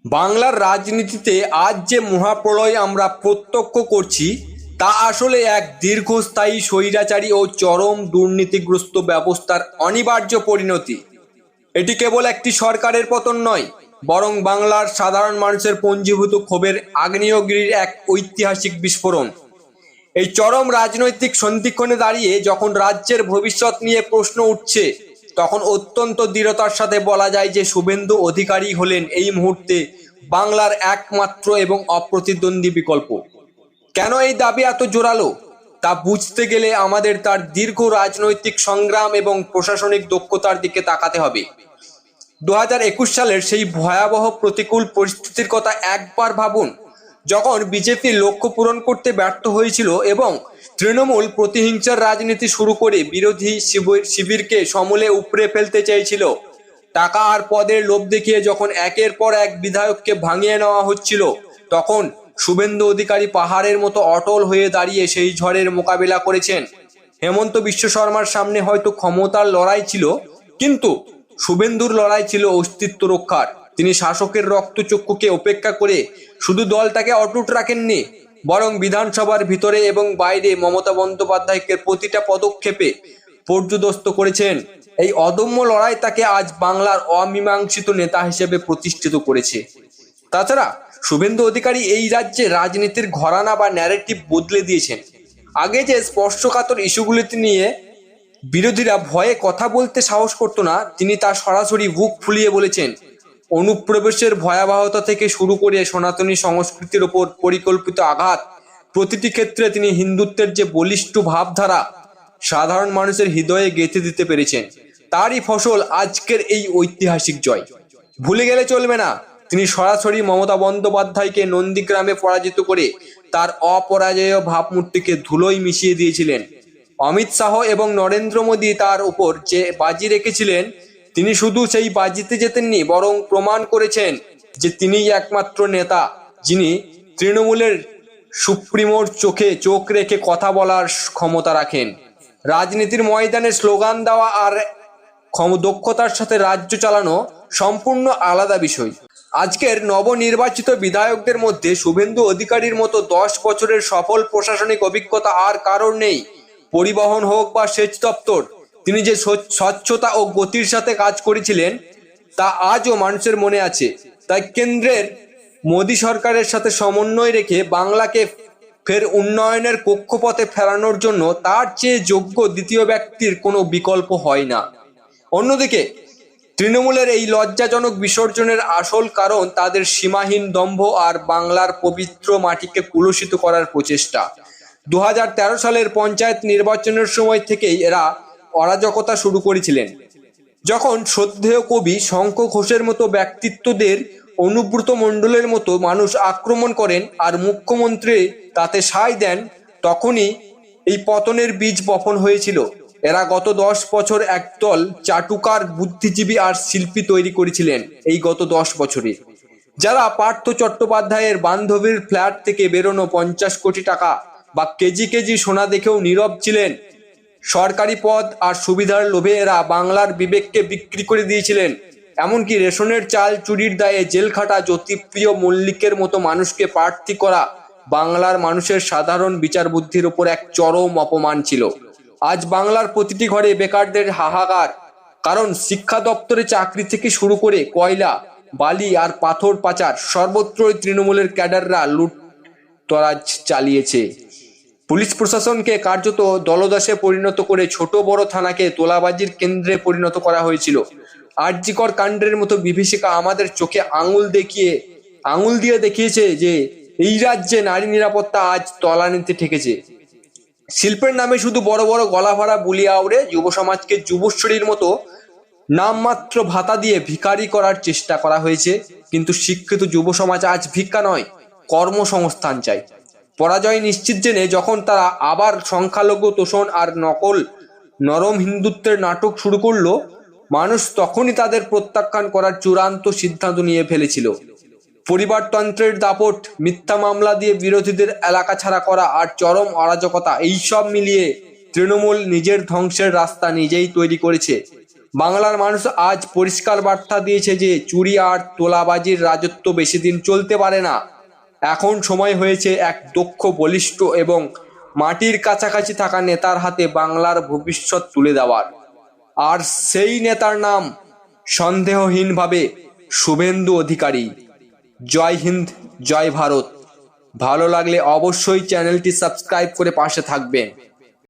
বাংলার রাজনীতিতে আজ যে মহাপ্রলয় আমরা প্রত্যক্ষ করছি তা আসলে এক দীর্ঘস্থায়ী স্বৈরাচারী ও চরম দুর্নীতিগ্রস্ত ব্যবস্থার অনিবার্য পরিণতি। এটি কেবল একটি সরকারের পতন নয়, বরং বাংলার সাধারণ মানুষের পঞ্জীভূত ক্ষোভের আগ্নেয়গিরির এক ঐতিহাসিক বিস্ফোরণ। এই চরম রাজনৈতিক সন্ধিক্ষণে দাঁড়িয়ে যখন রাজ্যের ভবিষ্যৎ নিয়ে প্রশ্ন উঠছে, তখন অত্যন্ত দৃঢ়তার সাথে বলা যায় যে শুভেন্দু অধিকারী হলেন এই মুহূর্তে বাংলার একমাত্র এবং অপ্রতিদ্বন্দ্বী বিকল্প। কেন এই দাবি এত জোরালো তা বুঝতে গেলে আমাদের তার দীর্ঘ রাজনৈতিক সংগ্রাম এবং প্রশাসনিক দক্ষতার দিকে তাকাতে হবে। 2021 সালের সেই ভয়াবহ প্রতিকূল পরিস্থিতির কথা একবার ভাবুন, যখন বিজেপি লক্ষ্য পূরণ করতে ব্যর্থ হয়েছিল এবং তৃণমূল প্রতিহিংসার রাজনীতি শুরু করে বিরোধী শিবিরকে সমূলে উপড়ে ফেলতে চেয়েছিল। টাকা আর পদের লোভ দেখিয়ে যখন একের পর এক বিধায়ককে ভাঙিয়ে নেওয়া হচ্ছিল, তখন শুভেন্দু অধিকারী পাহাড়ের মতো অটল হয়ে দাঁড়িয়ে সেই ঝড়ের মোকাবিলা করেছেন। হেমন্ত বিশ্ব শর্মার সামনে হয়তো ক্ষমতার লড়াই ছিল, কিন্তু শুভেন্দুর লড়াই ছিল অস্তিত্ব রক্ষার। তিনি শাসকের রক্তচক্ষুকে উপেক্ষা করে শুধু দলটাকে অটুট রাখেননি, বরং বিধানসভার ভিতরে এবং বাইরে মমতা বন্দ্যোপাধ্যায়কে প্রতিটা পদক্ষেপে পর্যুদস্ত করেছেন। এই অদম্য লড়াই তাকে আজ বাংলার অমীমাংসিত নেতা হিসেবে প্রতিষ্ঠিত করেছে। তাছাড়া শুভেন্দু অধিকারী এই রাজ্যে রাজনীতির ঘরানা বা ন্যারেটিভ বদলে দিয়েছেন। আগে যে স্পর্শকাতর ইস্যুগুলিতে নিয়ে বিরোধীরা ভয়ে কথা বলতে সাহস করতো না, তিনি তা সরাসরি বুক ফুলিয়ে বলেছেন। অনুপ্রবেশের ভয়াবহতা থেকে শুরু করে সনাতনী সংস্কৃতির ওপর পরিকল্পিত আঘাত, প্রতিটি ক্ষেত্রে তিনি হিন্দুত্বের যে বলিষ্ঠ ভাবধারা সাধারণ মানুষের হৃদয়ে গেঁথে দিতে পেরেছেন, তারই ফসল আজকের এই ঐতিহাসিক জয়। ভুলে গেলে চলবে না, তিনি সরাসরি মমতা বন্দ্যোপাধ্যায়কে নন্দীগ্রামে পরাজিত করে তার অপরাজেয় ভাবমূর্তিকে ধুলোয় মিশিয়ে দিয়েছিলেন। অমিত শাহ এবং নরেন্দ্র মোদী তার উপর যে বাজি রেখেছিলেন, তিনি শুধু সেই বাজিতে জেতেননি, বরং প্রমাণ করেছেন যে তিনিই একমাত্র নেতা যিনি তৃণমূলের সুপ্রিমোর চোখে চোখ রেখে কথা বলার ক্ষমতা রাখেন। রাজনীতির ময়দানে স্লোগান দেওয়া আর দক্ষতার সাথে রাজ্য চালানো সম্পূর্ণ আলাদা বিষয়। আজকের নবনির্বাচিত বিধায়কদের মধ্যে শুভেন্দু অধিকারীর মতো 10 বছরের সফল প্রশাসনিক অভিজ্ঞতা আর কারোর নেই। পরিবহন হোক বা সেচ দপ্তর, তিনি যে স্বচ্ছতা ও গতির সাথে কাজ করেছিলেন তা আজও মানুষের মনে আছে। তাই কেন্দ্রের মোদী সরকারের সাথে সমন্বয় রেখে বাংলাকে ফের উন্নয়নের কক্ষপথে ফেরানোর জন্য তার চেয়ে যোগ্য দ্বিতীয় ব্যক্তির কোনো বিকল্প হয় না। অন্যদিকে তৃণমূলের এই লজ্জাজনক বিসর্জনের আসল কারণ তাদের সীমাহীন দম্ভ আর বাংলার পবিত্র মাটিকে কুলুষিত করার প্রচেষ্টা। 2013 সালের পঞ্চায়েত নির্বাচনের সময় থেকেই এরা অরাজকতা শুরু করেছিলেন। যখন শ্রদ্ধেয় কবি শঙ্খ ঘোষের মতো ব্যক্তিত্বদের অনুব্রত মণ্ডলের মতো মানুষ আক্রমণ করেন আর মুখ্যমন্ত্রী তাতে সায় দেন, তখনই এই পতনের বীজ বপন হয়েছিল। এরা গত 10 বছর একদল চাটুকার বুদ্ধিজীবী আর শিল্পী তৈরি করেছিলেন এই গত 10 বছরে, যারা পার্থ চট্টোপাধ্যায়ের বান্ধবীর ফ্ল্যাট থেকে বেরোনো 50 কোটি টাকা বা কেজি কেজি সোনা দেখেও নীরব ছিলেন। সরকারি পদ আর সুবিধার লোভে এরা বাংলার বিবেককে বিক্রি করে দিয়েছিলেন। এমনকি রেশনের চাল চুরির দায়ে জেল খাটা জ্যোতিপ্রিয় মল্লিকের মতো মানুষকে প্রার্থী করা বাংলার মানুষের সাধারণ বিচার বুদ্ধির ওপর এক চরম অপমান ছিল। আজ বাংলার প্রতিটি ঘরে বেকারদের হাহাকার, কারণ শিক্ষা দপ্তরে চাকরি থেকে শুরু করে কয়লা, বালি আর পাথর পাচার সর্বত্রই তৃণমূলের ক্যাডাররা লুটতরাজ চালিয়েছে। পুলিশ প্রশাসনকে কার্যত দলদাসে পরিণত করে ছোট বড় থানাকে তোলাবাজির কেন্দ্রে পরিণত করা হয়েছিল। আরজিকর কাণ্ডের মতো বিভীষিকা আমাদের চোখে আঙুল দিয়ে দেখিয়েছে যে এই রাজ্যে নারী নিরাপত্তা আজ তলানিতে ঠেকেছে। শিল্পের নামে শুধু বড় বড় গলা ভরা বুলি আউড়ে যুব সমাজকে যুবশ্রীর মতো নামমাত্র ভাতা দিয়ে ভিখারি করার চেষ্টা করা হয়েছে। কিন্তু শিক্ষিত যুব সমাজ আজ ভিক্ষা নয়, কর্মসংস্থান চাই। পরাজয় নিশ্চিত জেনে যখন তারা আবার সংখ্যালঘু তোষণ আর নকল নরম হিন্দুত্বের নাটক শুরু করলো, মানুষ তখনই তাদের প্রত্যাখ্যান করার চূড়ান্ত সিদ্ধান্ত নিয়ে ফেলেছিল। পরিবারতন্ত্রের দাপট, মিথ্যা মামলা দিয়ে বিরোধীদের এলাকা ছাড়া করা আর চরম অরাজকতা, এইসব মিলিয়ে তৃণমূল নিজের ধ্বংসের রাস্তা নিজেই তৈরি করেছে। বাংলার মানুষ আজ পরিষ্কার বার্তা দিয়েছে যে চুরি আর তোলাবাজির রাজত্ব বেশি দিন চলতে পারে না। এখন সময় হয়েছে এক দক্ষ, বলিষ্ঠ এবং মাটির কাছাকাছি থাকা নেতার হাতে বাংলার ভবিষ্যৎ তুলে দেওয়ার। আর সেই নেতার নাম সন্দেহহীনভাবে শুভেন্দু অধিকারী। জয় হিন্দ, জয় ভারত। ভালো লাগলে অবশ্যই চ্যানেলটি সাবস্ক্রাইব করে পাশে থাকবেন।